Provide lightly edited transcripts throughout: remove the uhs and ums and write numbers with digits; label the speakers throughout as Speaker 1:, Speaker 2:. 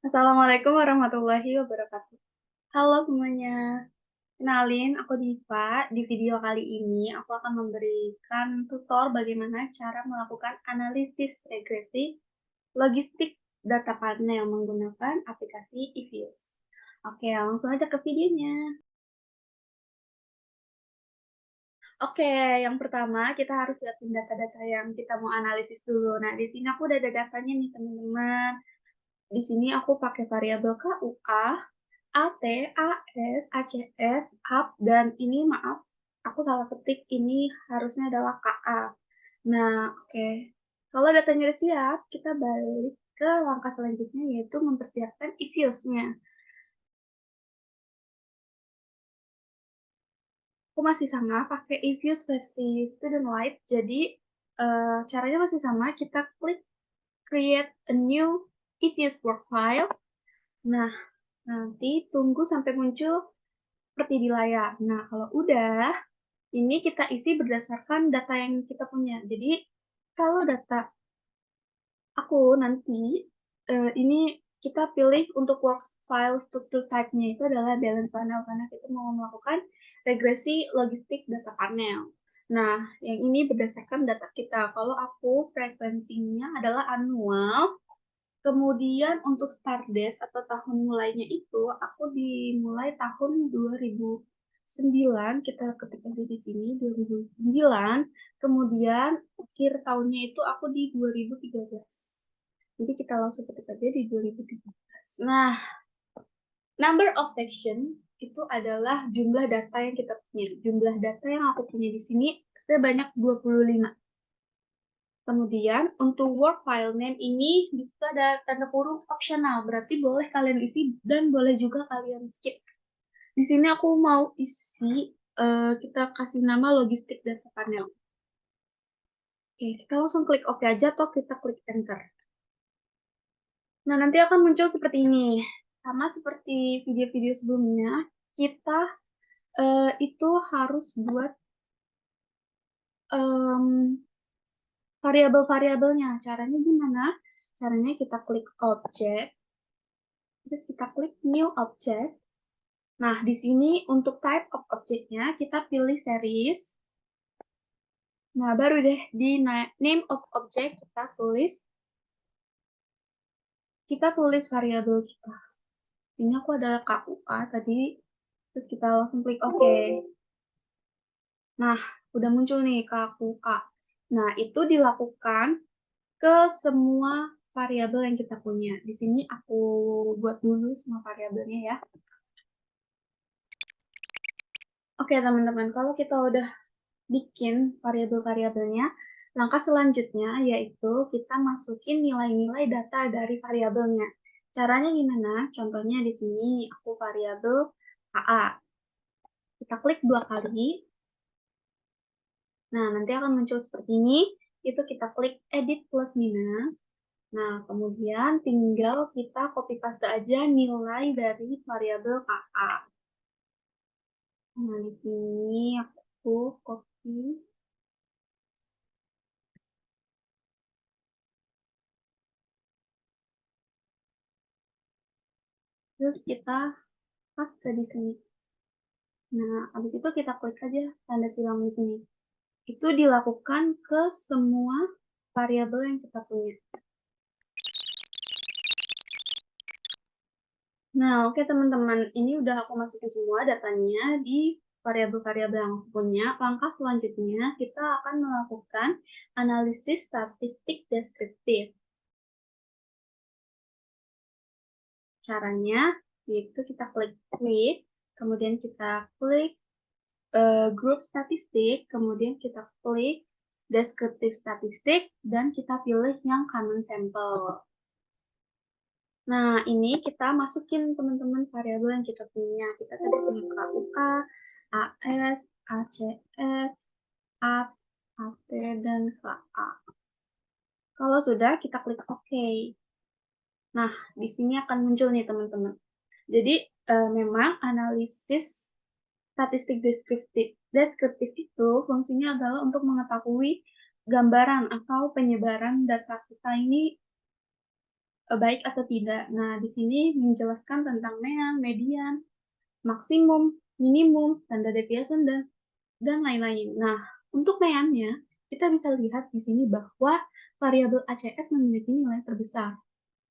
Speaker 1: Assalamualaikum warahmatullahi wabarakatuh. Halo semuanya, kenalin aku Diva. Di video kali ini aku akan memberikan tutor bagaimana cara melakukan analisis regresi logistik data panel menggunakan aplikasi eViews. Oke, langsung aja ke videonya. Oke, yang pertama kita harus siapin data-data yang kita mau analisis dulu. Nah, di sini aku udah ada datanya nih teman-teman. Di sini aku pakai variabel KUA, AT, AS, ACS, up, dan ini maaf, aku salah ketik, ini harusnya adalah KA. Nah, oke. Kalau datanya udah siap, kita balik ke langkah selanjutnya, yaitu mempersiapkan eViews-nya. Aku masih sama, pakai eViews versi Student Lite, jadi caranya masih sama, kita klik Create a New eViews Work File. Nah, nanti tunggu sampai muncul seperti di layar. Nah, kalau udah, ini kita isi berdasarkan data yang kita punya. Jadi, kalau data aku nanti, ini kita pilih untuk work file struktur type-nya itu adalah balance panel, karena kita mau melakukan regresi logistik data panel. Nah, yang ini berdasarkan data kita. Kalau aku frekuensinya adalah annual, kemudian untuk start date atau tahun mulainya itu aku dimulai tahun 2009, kita ketik aja di sini 2009, kemudian akhir tahunnya itu aku di 2013. Jadi kita langsung ketik aja di 2013. Nah, number of section itu adalah jumlah data yang kita punya. Jumlah data yang aku punya di sini sebanyak 25. Kemudian untuk work file name ini di situ ada tanda kurung optional, berarti boleh kalian isi dan boleh juga kalian skip. Di sini aku mau isi, kita kasih nama logistik data panel. Oke, kita langsung klik OK aja atau kita klik enter. Nah, nanti akan muncul seperti ini. Sama seperti video-video sebelumnya, kita itu harus buat variabel-variabelnya. Caranya gimana? Caranya kita klik object, terus kita klik new object. Nah, di sini untuk type of object-nya kita pilih series. Nah, baru deh di name of object kita tulis variabel kita. Ini aku ada KUA tadi, terus kita langsung klik OK. Nah, udah muncul nih KUA. Nah, itu dilakukan ke semua variabel yang kita punya. Di sini aku buat dulu semua variabelnya ya. Oke, teman-teman, kalau kita udah bikin variabel-variabelnya, langkah selanjutnya yaitu kita masukin nilai-nilai data dari variabelnya. Caranya gimana? Contohnya di sini aku variabel AA. Kita klik 2 kali. Nah, nanti akan muncul seperti ini. Itu kita klik edit plus minus. Nah, kemudian tinggal kita copy paste aja nilai dari variabel KA. Nah, di sini aku copy. Terus kita paste di sini. Nah, habis itu kita klik aja tanda silang di sini. Itu dilakukan ke semua variabel yang kita punya. Nah, oke teman-teman, ini udah aku masukin semua datanya di variabel-variabel yang aku punya. Langkah selanjutnya, kita akan melakukan analisis statistik deskriptif. Caranya, yaitu kita klik Create, kemudian kita klik grup statistik, kemudian kita klik deskriptif statistik, dan kita pilih yang common sample. Nah, ini kita masukin teman-teman variabel yang kita punya. Kita tadi punya KUK, AS, ACS, AP, AP, dan KA. Kalau sudah, kita klik OK. Nah, di sini akan muncul nih teman-teman. Jadi, memang analisis statistik deskriptif itu fungsinya adalah untuk mengetahui gambaran atau penyebaran data kita ini baik atau tidak. Nah, di sini menjelaskan tentang mean, median, maksimum, minimum, standar deviation, dan lain-lain. Nah, untuk mean-nya, kita bisa lihat di sini bahwa variabel ACS memiliki nilai terbesar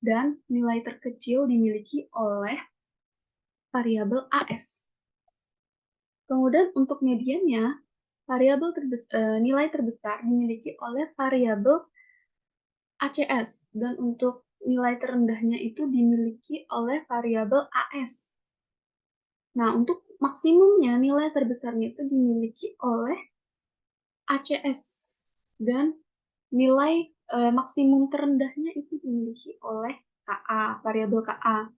Speaker 1: dan nilai terkecil dimiliki oleh variabel AS. Kemudian untuk mediannya, nilai terbesar dimiliki oleh variabel ACS dan untuk nilai terendahnya itu dimiliki oleh variabel AS. Nah, untuk maksimumnya nilai terbesarnya itu dimiliki oleh ACS dan nilai maksimum terendahnya itu dimiliki oleh KA, variabel KA.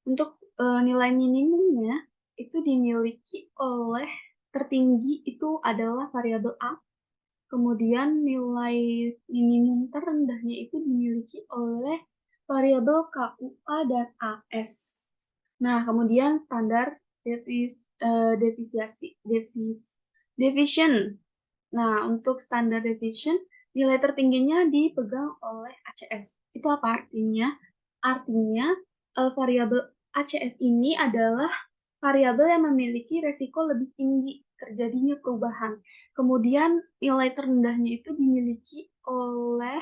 Speaker 1: Untuk nilai minimumnya itu dimiliki oleh tertinggi itu adalah variabel A. Kemudian nilai minimum terendahnya itu dimiliki oleh variabel KUA dan AS. Nah, kemudian standar deviation. Nah, untuk standar deviation, nilai tertingginya dipegang oleh ACS. Itu apa artinya? Artinya, variabel ACS ini adalah variabel yang memiliki resiko lebih tinggi terjadinya perubahan. Kemudian nilai terendahnya itu dimiliki oleh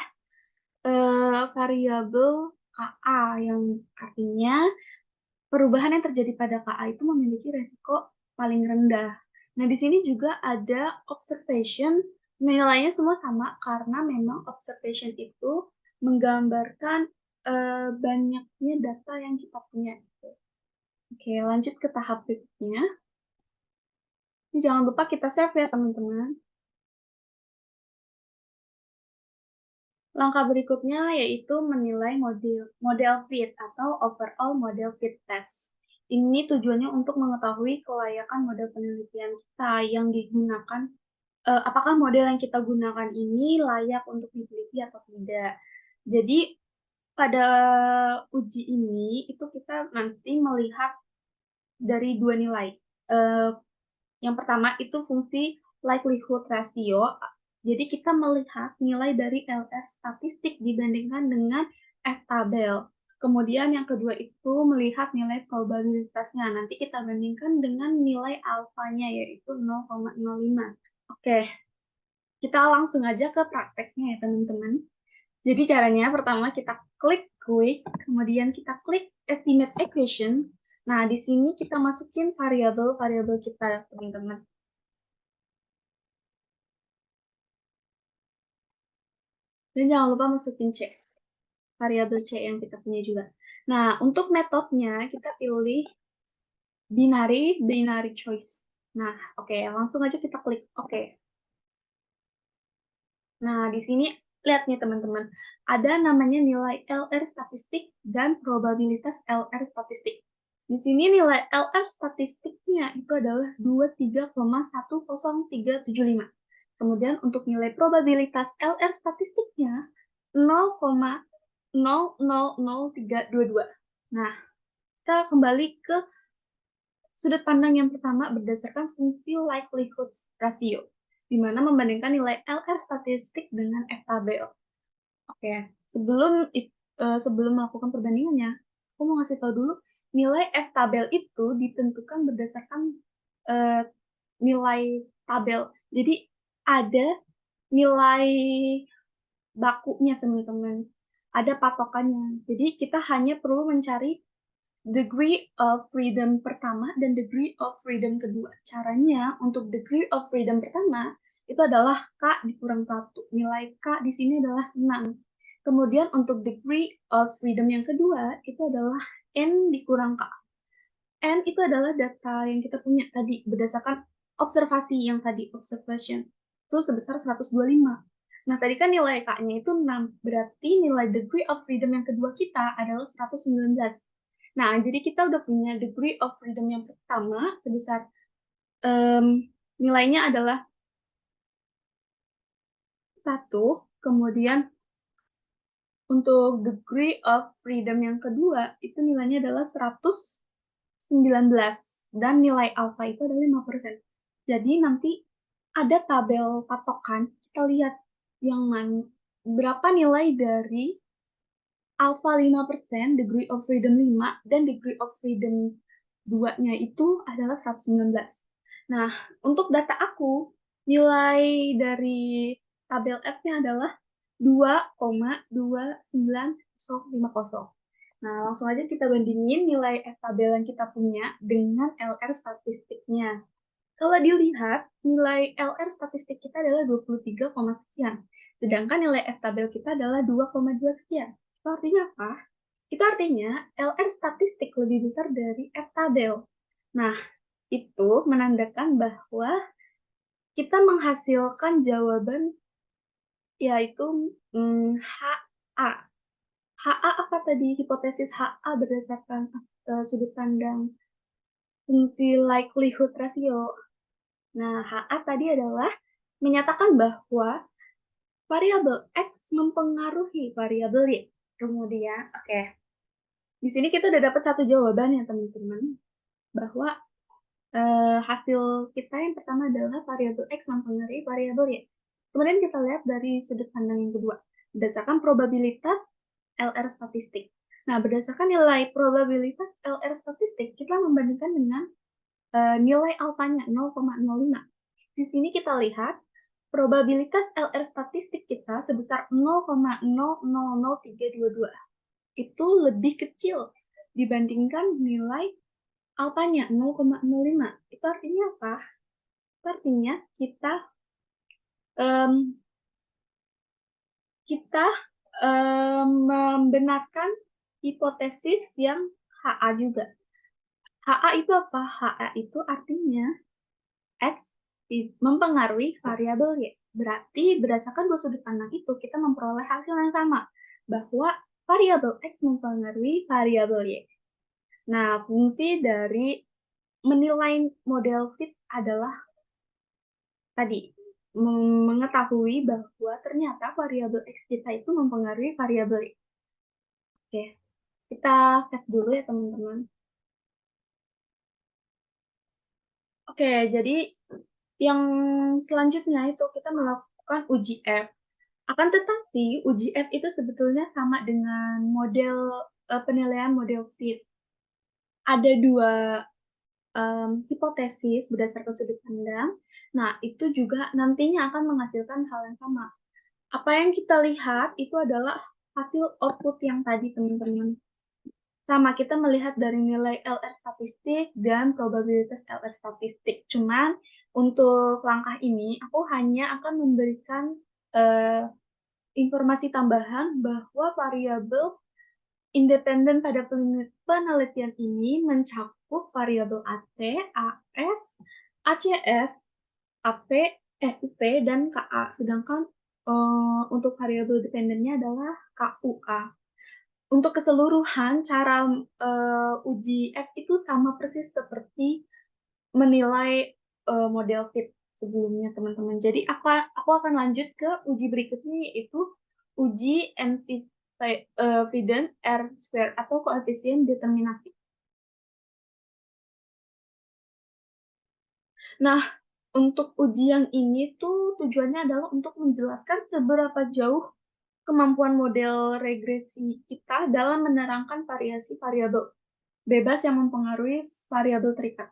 Speaker 1: variabel KA yang artinya perubahan yang terjadi pada KA itu memiliki resiko paling rendah. Nah, di sini juga ada observation, nilainya semua sama karena memang observation itu menggambarkan banyaknya data yang kita punya. Oke, lanjut ke tahap berikutnya. Jangan lupa kita save ya, teman-teman. Langkah berikutnya yaitu menilai model fit atau overall model fit test. Ini tujuannya untuk mengetahui kelayakan model penelitian kita yang digunakan, apakah model yang kita gunakan ini layak untuk diteliti atau tidak. Jadi pada uji ini itu kita nanti melihat dari dua nilai. Eh, Yang pertama itu fungsi likelihood ratio. Jadi kita melihat nilai dari LR statistik dibandingkan dengan F-tabel. Kemudian yang kedua itu melihat nilai probabilitasnya. Nanti kita bandingkan dengan nilai alfanya yaitu 0,05. Oke, kita langsung aja ke prakteknya ya teman-teman. Jadi caranya pertama kita klik quick, kemudian kita klik estimate equation. Nah, di sini kita masukin variabel-variabel kita, teman-teman. Dan jangan lupa masukin C, variabel C yang kita punya juga. Nah, untuk metodenya kita pilih binary choice. Nah, oke, langsung aja kita klik oke. Nah, di sini lihat nih teman-teman, ada namanya nilai LR statistik dan probabilitas LR statistik. Di sini nilai LR statistiknya itu adalah 23,10375. Kemudian untuk nilai probabilitas LR statistiknya 0,000322. Nah, kita kembali ke sudut pandang yang pertama berdasarkan fungsi likelihood ratio, di mana membandingkan nilai LR statistik dengan F-tabel. Oke, sebelum melakukan perbandingannya, aku mau ngasih tahu dulu, nilai F-tabel itu ditentukan berdasarkan uh, nilai tabel. Jadi ada nilai bakunya, teman-teman. Ada patokannya. Jadi kita hanya perlu mencari degree of freedom pertama dan degree of freedom kedua. Caranya untuk degree of freedom pertama itu adalah K dikurang 1. Nilai K di sini adalah 6. Kemudian untuk degree of freedom yang kedua itu adalah N dikurang K. N itu adalah data yang kita punya tadi berdasarkan observasi yang tadi, observation. Itu sebesar 125. Nah, tadi kan nilai K-nya itu 6. Berarti nilai degree of freedom yang kedua kita adalah 119. Nah, jadi kita udah punya degree of freedom yang pertama sebesar nilainya adalah 1. Kemudian untuk degree of freedom yang kedua itu nilainya adalah 119. Dan nilai alpha itu adalah 5%. Jadi nanti ada tabel patokan, kita lihat yang mana berapa nilai dari alpha 5%, degree of freedom 5, dan degree of freedom 2-nya itu adalah 119. Nah, untuk data aku, nilai dari tabel F-nya adalah 2,29050. Nah, langsung aja kita bandingin nilai F tabel yang kita punya dengan LR statistiknya. Kalau dilihat, nilai LR statistik kita adalah 23, sekian. Sedangkan nilai F tabel kita adalah 2,2 sekian. Itu artinya apa? Itu artinya LR statistik lebih besar dari F tabel. Nah, itu menandakan bahwa kita menghasilkan jawaban yaitu HA. HA apa tadi? Hipotesis HA berdasarkan sudut pandang fungsi likelihood ratio. Nah, HA tadi adalah menyatakan bahwa variabel X mempengaruhi variabel Y. Kemudian, oke. Di sini kita udah dapat satu jawaban ya, teman-teman. Bahwa hasil kita yang pertama adalah variabel X mempengaruhi variabel Y. Kemudian kita lihat dari sudut pandang yang kedua. Berdasarkan probabilitas LR statistik. Nah, berdasarkan nilai probabilitas LR statistik, kita membandingkan dengan nilai alfanya 0,05. Di sini kita lihat probabilitas LR statistik kita sebesar 0,000322. Itu lebih kecil dibandingkan nilai alfanya 0,05. Itu artinya apa? Itu artinya kita um, kita membenarkan hipotesis yang HA juga. HA itu apa? HA itu artinya X mempengaruhi variabel Y. Berarti berdasarkan dua sudut pandang itu, kita memperoleh hasil yang sama, bahwa variabel X mempengaruhi variabel Y. Nah, fungsi dari menilai model fit adalah tadi, mengetahui bahwa ternyata variabel X kita itu mempengaruhi variabel Y. Oke, kita save dulu ya teman-teman. Oke, jadi yang selanjutnya itu kita melakukan uji F. Akan tetapi, uji F itu sebetulnya sama dengan model penilaian model fit. Ada dua hipotesis berdasarkan sudut pandang. Nah, itu juga nantinya akan menghasilkan hal yang sama. Apa yang kita lihat itu adalah hasil output yang tadi, teman-teman. Sama, kita melihat dari nilai LR statistik dan probabilitas LR statistik. Cuman, untuk langkah ini, aku hanya akan memberikan informasi tambahan bahwa variabel independen pada penelitian ini mencakup variabel AT, AS, ACS, AP, UP, dan KA. Sedangkan untuk variabel dependennya adalah KUA. Untuk keseluruhan, cara uji F itu sama persis seperti menilai model fit sebelumnya, teman-teman. Jadi aku akan lanjut ke uji berikutnya, yaitu uji MCFident R square atau koefisien determinasi. Nah, untuk uji yang ini tuh tujuannya adalah untuk menjelaskan seberapa jauh kemampuan model regresi kita dalam menerangkan variasi variabel bebas yang mempengaruhi variabel terikat.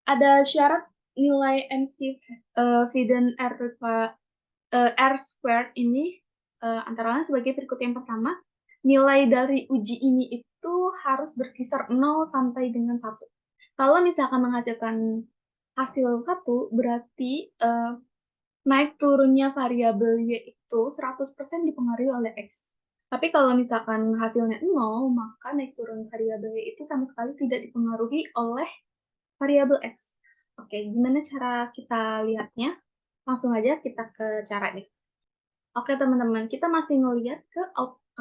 Speaker 1: Ada syarat nilai MCFident R squared ini antara lain sebagai berikut. Yang pertama, nilai dari uji ini itu harus berkisar 0 sampai dengan 1. Kalau misalkan menghasilkan hasil 1, berarti naik turunnya variabel Y itu 100% dipengaruhi oleh X. Tapi kalau misalkan hasilnya 0, maka naik turun variabel Y itu sama sekali tidak dipengaruhi oleh variabel X. Oke, gimana cara kita lihatnya? Langsung aja kita ke caranya. Oke, teman-teman, kita masih ngelihat ke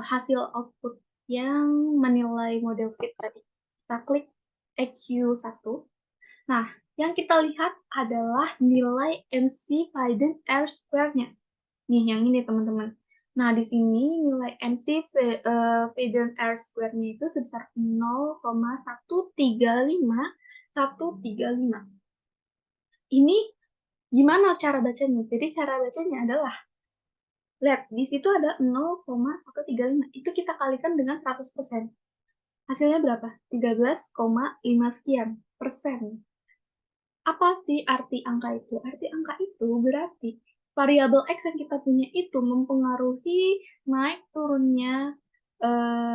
Speaker 1: hasil output yang menilai model fit tadi. Kita klik EQ1. Nah, yang kita lihat adalah nilai MCFident R square-nya. Nih, yang ini, teman-teman. Nah, di sini nilai MCFident R square-nya itu sebesar 0,135135. Ini gimana cara bacanya? Jadi cara bacanya adalah Lihat, di situ ada 0,135. Itu kita kalikan dengan 100%. Hasilnya berapa? 13,5 sekian persen. Apa sih arti angka itu? Arti angka itu berarti variabel X yang kita punya itu mempengaruhi naik turunnya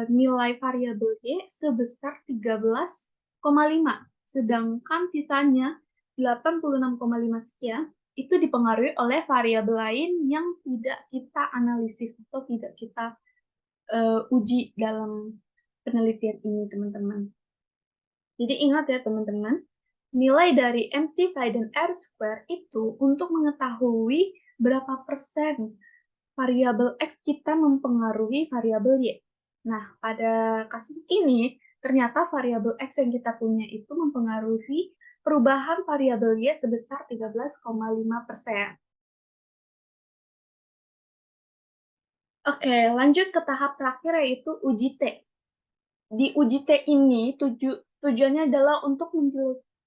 Speaker 1: nilai variabel Y sebesar 13,5. Sedangkan sisanya 86,5 sekian itu dipengaruhi oleh variabel lain yang tidak kita analisis atau tidak kita uji dalam penelitian ini, teman-teman. Jadi ingat ya, teman-teman, nilai dari MC5 dan R-square itu untuk mengetahui berapa persen variabel X kita mempengaruhi variabel Y. Nah, pada kasus ini, ternyata variabel X yang kita punya itu mempengaruhi perubahan variabel Y sebesar 13,5%. Oke, lanjut ke tahap terakhir yaitu uji T. Di uji T ini tujuannya adalah untuk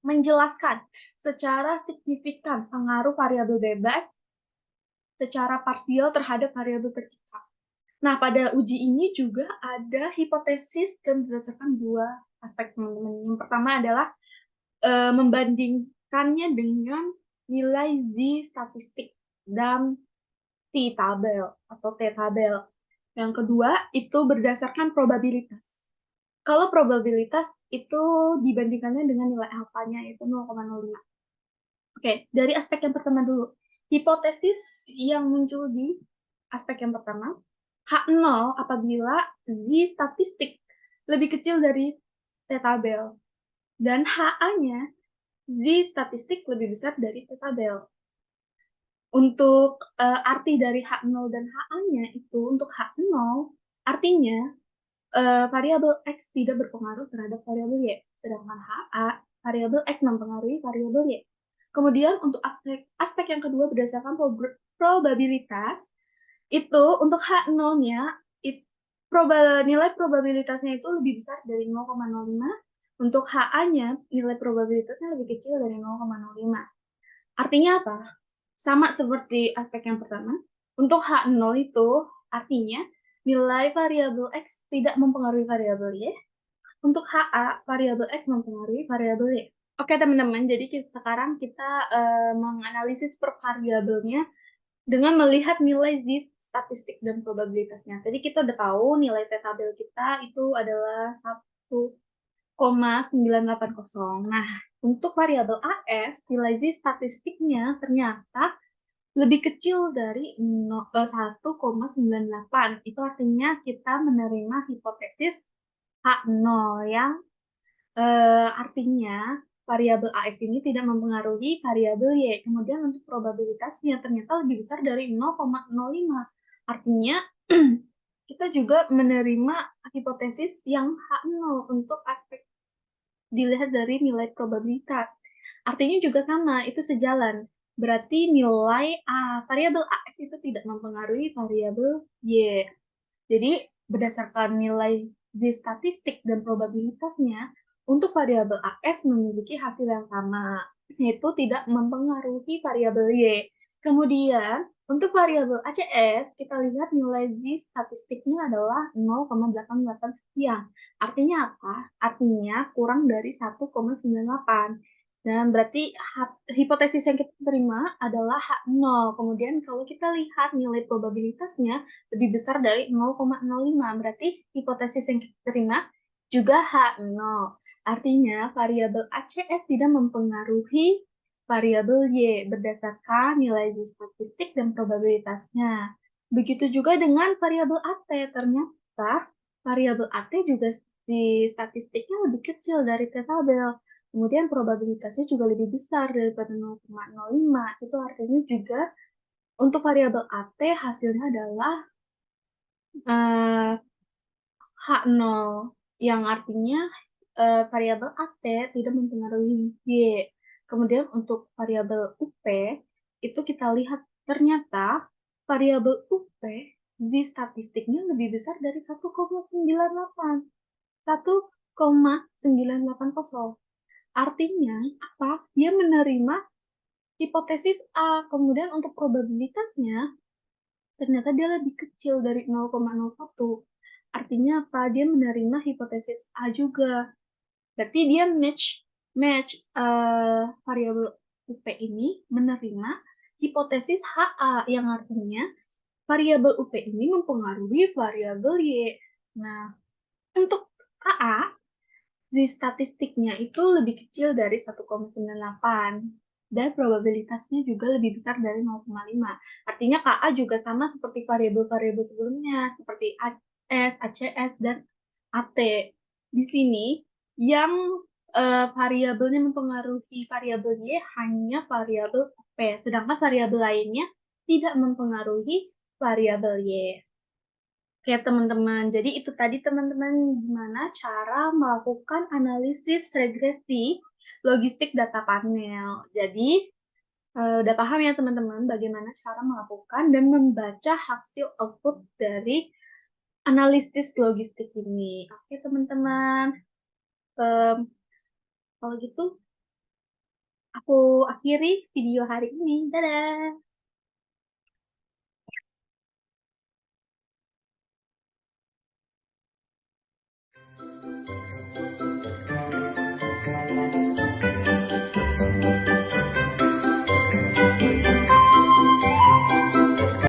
Speaker 1: menjelaskan secara signifikan pengaruh variabel bebas secara parsial terhadap variabel terikat. Nah, pada uji ini juga ada hipotesis dan berdasarkan dua aspek, teman-teman. Yang pertama adalah membandingkannya dengan nilai Z statistik dan T tabel atau T tabel. Yang kedua itu berdasarkan probabilitas. Kalau probabilitas itu dibandingkannya dengan nilai alfanya yaitu 0,05. Oke, dari aspek yang pertama dulu. Hipotesis yang muncul di aspek yang pertama, H0 apabila Z statistik lebih kecil dari T tabel. Dan HA-nya Z statistik lebih besar dari T tabel. Untuk arti dari H0 dan HA-nya itu, untuk H0 artinya variabel X tidak berpengaruh terhadap variabel Y, sedangkan HA, variabel X mempengaruhi variabel Y. Kemudian untuk aspek yang kedua berdasarkan probabilitas, itu untuk H0-nya, nilai probabilitasnya itu lebih besar dari 0,05, untuk HA-nya nilai probabilitasnya lebih kecil dari 0,05. Artinya apa? Sama seperti aspek yang pertama, untuk H0 itu artinya nilai variabel X tidak mempengaruhi variabel Y. Untuk HA, variabel X mempengaruhi variabel Y. Oke, teman-teman, jadi sekarang kita menganalisis per variabelnya dengan melihat nilai Z statistik dan probabilitasnya. Tadi kita udah tahu nilai T tabel kita itu adalah 1,980. Nah, untuk variabel AS, nilai Z statistiknya ternyata lebih kecil dari 1,98. Itu artinya kita menerima hipotesis H0 yang artinya variabel AS ini tidak mempengaruhi variabel Y. Kemudian untuk probabilitasnya ternyata lebih besar dari 0,05. Artinya kita juga menerima hipotesis yang H0 untuk aspek dilihat dari nilai probabilitas. Artinya juga sama, itu sejalan. Berarti nilai variabel AX itu tidak mempengaruhi variabel Y. Jadi berdasarkan nilai Z statistik dan probabilitasnya, untuk variabel AS memiliki hasil yang sama, yaitu tidak mempengaruhi variabel Y. Kemudian, untuk variabel ACS, kita lihat nilai Z statistiknya adalah 0,88 sekian. Artinya apa? Artinya kurang dari 1,98. Dan berarti hipotesis yang kita terima adalah H0. Kemudian kalau kita lihat nilai probabilitasnya lebih besar dari 0,05. Berarti hipotesis yang kita terima juga H0. Artinya variabel ACS tidak mempengaruhi variabel Y berdasarkan nilai Z statistik dan probabilitasnya. Begitu juga dengan variabel AT. Ternyata variabel AT juga di statistiknya lebih kecil dari T tabel. Kemudian probabilitasnya juga lebih besar daripada 0,05. Itu artinya juga untuk variabel AT hasilnya adalah H0, yang artinya variabel AT tidak mempengaruhi Y. Kemudian untuk variabel UP, itu kita lihat ternyata variabel UP Z statistiknya lebih besar dari 1,98. 1,980. Artinya apa? Dia menerima hipotesis A. Kemudian untuk probabilitasnya ternyata dia lebih kecil dari 0,01. Artinya apa? Dia menerima hipotesis A juga. Berarti dia match match variabel UP ini menerima hipotesis HA yang artinya variabel UP ini mempengaruhi variabel Y. Nah, untuk AA, Z statistiknya itu lebih kecil dari 1,98 dan probabilitasnya juga lebih besar dari 0,5. Artinya KA juga sama seperti variabel-variabel sebelumnya, seperti AS, ACS, dan AT. Di sini yang variabelnya mempengaruhi variabel Y hanya variabel P, sedangkan variabel lainnya tidak mempengaruhi variabel Y. Oke, teman-teman. Jadi itu tadi teman-teman gimana cara melakukan analisis regresi logistik data panel. Jadi udah paham ya teman-teman bagaimana cara melakukan dan membaca hasil output dari analisis logistik ini. Oke, teman-teman. Em, Kalau gitu aku akhiri video hari ini. Dadah!